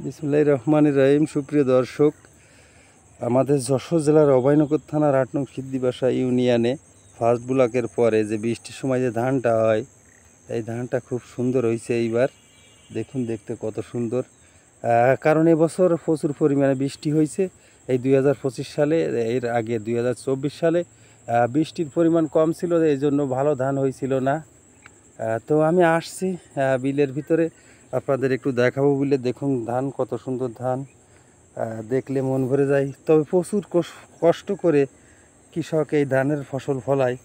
বিসমিল্লাহির রহমানির রহিম। সুপ্রিয় দর্শক, আমাদের যশোর জেলার অভয়নগর থানার ৮ নং সিদ্দিবাসা ইউনিয়নে ফার্স্ট ব্লকের পরে যে বৃষ্টির সময় যে ধানটা হয়, এই ধানটা খুব সুন্দর হয়েছে এইবার। দেখুন দেখতে কত সুন্দর, কারণ এবছর প্রচুর পরিমাণে বৃষ্টি হয়েছে। এই 2025 সালে, এর আগে 2024 সালে বৃষ্টির পরিমাণ কম ছিল, এই জন্য ভালো ধান হয়েছিল না। তো আমি আসছি বিলের ভিতরে, আপনাদের একটু দেখাবো বলে। দেখুন ধান, কত সুন্দর ধান, দেখলে মন ভরে যায়। তবে প্রচুর কষ্ট করে কৃষক এই ধানের ফসল ফলায়।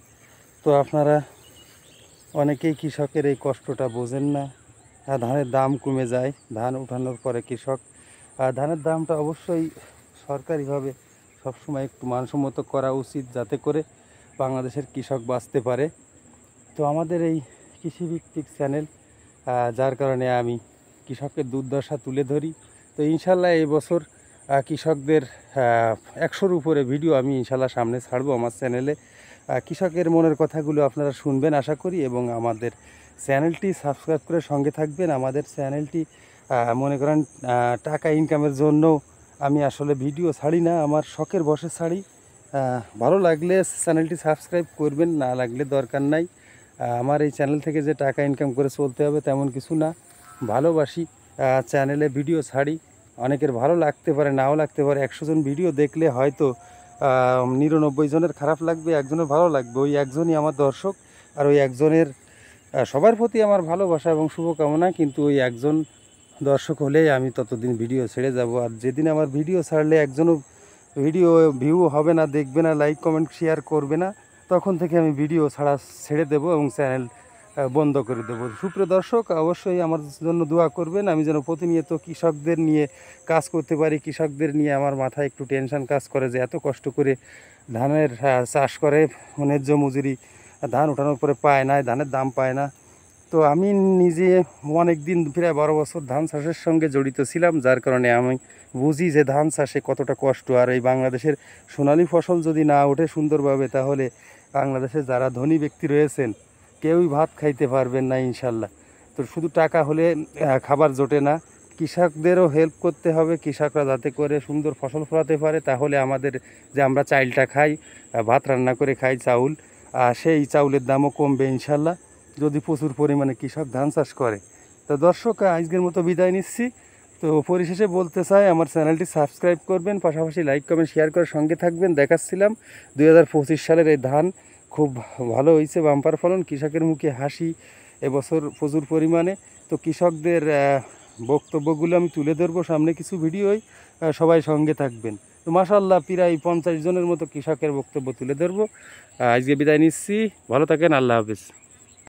তো আপনারা অনেকেই কৃষকের এই কষ্টটা বোঝেন না। ধানের দাম কমে যায় ধান উঠানোর পরে। কৃষক ধানের দামটা অবশ্যই সরকারিভাবে সবসময় একটু মানসম্মত করা উচিত, যাতে করে বাংলাদেশের কৃষক বাঁচতে পারে। তো আমাদের এই কৃষিভিত্তিক চ্যানেল, যার কারণে আমি কৃষকের দুর্দশা তুলে ধরি। তো ইনশাল্লাহ এই বছর কৃষকদের 100-র উপরে ভিডিও আমি ইনশাল্লাহ সামনে ছাড়বো আমার চ্যানেলে। কৃষকের মনের কথাগুলো আপনারা শুনবেন আশা করি, এবং আমাদের চ্যানেলটি সাবস্ক্রাইব করে সঙ্গে থাকবেন। আমাদের চ্যানেলটি মনে করেন টাকা ইনকামের জন্য আমি আসলে ভিডিও ছাড়ি না, আমার শখের বসে ছাড়ি। ভালো লাগলে চ্যানেলটি সাবস্ক্রাইব করবেন, না লাগলে দরকার নাই। আমার এই চ্যানেল থেকে যে টাকা ইনকাম করে চলতে হবে তেমন কিছু না। ভালোবাসি চ্যানেলে ভিডিও ছাড়ি। অনেকের ভালো লাগতে পারে, নাও লাগতে পারে। 100 জন ভিডিও দেখলে হয়তো 99 জনের খারাপ লাগবে, একজনের ভালো লাগবে। ওই একজনই আমার দর্শক, আর ওই একজনের সবার প্রতি আমার ভালোবাসা এবং শুভকামনা। কিন্তু ওই একজন দর্শক হলেই আমি ততদিন ভিডিও ছেড়ে যাব। আর যেদিন আমার ভিডিও ছাড়লে একজনও ভিডিও ভিউ হবে না, দেখবে না, লাইক কমেন্ট শেয়ার করবে না, তখন থেকে আমি ভিডিও ছাড়া ছেড়ে দেব এবং চ্যানেল বন্ধ করে দেব। সুপ্রিয় দর্শক, অবশ্যই আমার জন্য দোয়া করবেন, আমি যেন প্রতিনিয়ত কৃষকদের নিয়ে কাজ করতে পারি। কৃষকদের নিয়ে আমার মাথায় একটু টেনশন কাজ করে যে এত কষ্ট করে ধানের চাষ করে, ন্যায্য মজুরি ধান ওঠানোর পরে পায় না, ধানের দাম পায় না। তো আমি নিজে অনেক দিন, প্রায় 12 বছর ধান চাষের সঙ্গে জড়িত ছিলাম, যার কারণে আমি বুঝি যে ধান চাষে কতটা কষ্ট। আর এই বাংলাদেশের সোনালী ফসল যদি না ওঠে সুন্দরভাবে, তাহলে বাংলাদেশে যারা ধনী ব্যক্তি রয়েছেন কেউই ভাত খাইতে পারবেন না ইনশাল্লাহ। তো শুধু টাকা হলে খাবার জোটে না, কৃষকদেরও হেল্প করতে হবে, কৃষকরা যাতে করে সুন্দর ফসল ফলাতে পারে। তাহলে আমাদের যে আমরা চাইলটা খাই, ভাত রান্না করে খাই চাউল, সেই চাউলের দামও কমবে ইনশাল্লাহ, যদি প্রচুর পরিমাণে কৃষক ধান চাষ করে। তো দর্শক, আজকের মতো বিদায় নিচ্ছি। তো পরিশেষে বলতে চাই, আমার চ্যানেলটি সাবস্ক্রাইব করবেন, পাশাপাশি লাইক কমেন্ট শেয়ার করে সঙ্গে থাকবেন। দেখাচ্ছিলাম 2025 সালের এই ধান খুব ভালো হয়েছে, বাম্পার ফলন, কৃষকের মুখে হাসি এবছর প্রচুর পরিমাণে। তো কৃষকদের বক্তব্যগুলো আমি তুলে ধরবো সামনে কিছু ভিডিওই, সবাই সঙ্গে থাকবেন। তো মাশাআল্লাহ প্রায় 50 জনের মতো কৃষকের বক্তব্য তুলে ধরবো। আজকে বিদায় নিচ্ছি, ভালো থাকেন, আল্লাহ হাফেজ।